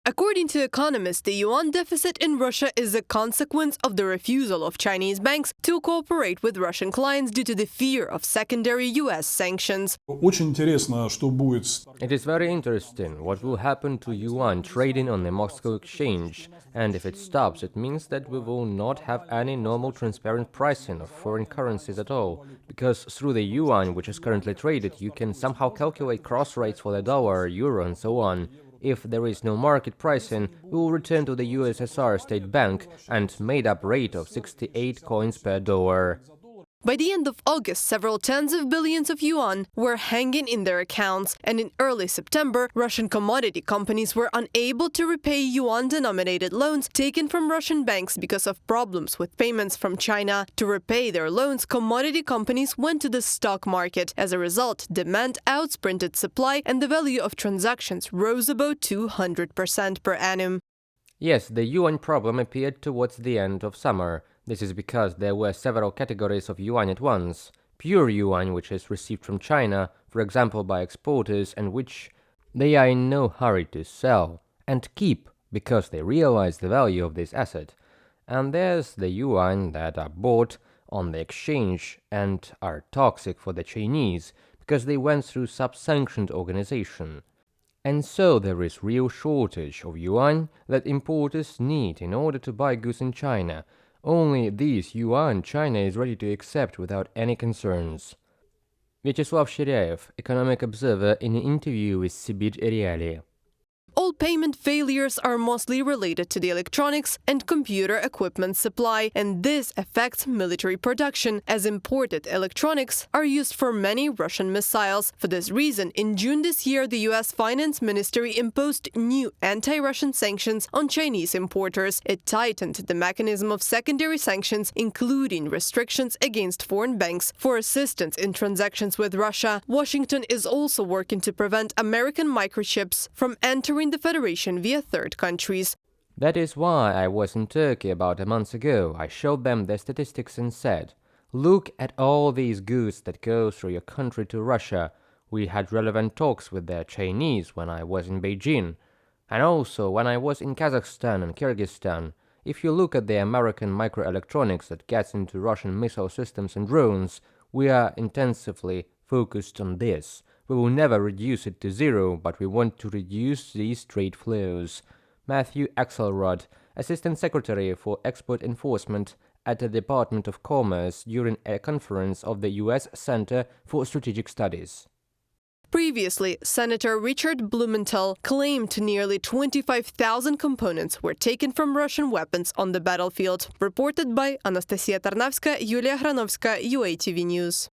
According to economists, the yuan deficit in Russia is a consequence of the refusal of Chinese banks to cooperate with Russian clients due to the fear of secondary U.S. sanctions. It is very interesting what will happen to yuan trading on the Moscow exchange, and if it stops, it means that we will not have any normal transparent pricing of foreign currencies at all, because through the yuan, which is currently traded, you can somehow calculate cross rates for the dollar, euro and so on. If there is no market pricing, we will return to the USSR State Bank and made-up rate of 68 coins per dollar. By the end of August, several tens of billions of yuan were hanging in their accounts, and in early September, Russian commodity companies were unable to repay yuan-denominated loans taken from Russian banks because of problems with payments from China. To repay their loans, commodity companies went to the stock market. As a result, demand outsprinted supply, and the value of transactions rose about 200% per annum. Yes, the yuan problem appeared towards the end of summer. This is because there were several categories of yuan at once. Pure yuan, which is received from China, for example by exporters, and which they are in no hurry to sell and keep because they realize the value of this asset. And there's the yuan that are bought on the exchange and are toxic for the Chinese because they went through sub-sanctioned organization. And so there is real shortage of yuan that importers need in order to buy goods in China. Only these yuan China is ready to accept without any concerns. Vyacheslav Shiryaev, economic observer, in an interview with Sibir Reali. All payment failures are mostly related to the electronics and computer equipment supply, and this affects military production, as imported electronics are used for many Russian missiles. For this reason, in June this year, the U.S. Finance Ministry imposed new anti-Russian sanctions on Chinese importers. It tightened the mechanism of secondary sanctions, including restrictions against foreign banks for assistance in transactions with Russia. Washington is also working to prevent American microchips from entering the Federation via third countries. That is why I was in Turkey about a month ago. I showed them the statistics and said, look at all these goods that go through your country to Russia. We had relevant talks with the Chinese when I was in Beijing, and also when I was in Kazakhstan and Kyrgyzstan. If you look at the American microelectronics that gets into Russian missile systems and drones, we are intensively focused on this. We will never reduce it to zero, but we want to reduce these trade flows. Matthew Axelrod, Assistant Secretary for Export Enforcement at the Department of Commerce during a conference of the U.S. Center for Strategic Studies. Previously, Senator Richard Blumenthal claimed nearly 25,000 components were taken from Russian weapons on the battlefield. Reported by Anastasia Tarnavska, Yulia Hranovska, UATV News.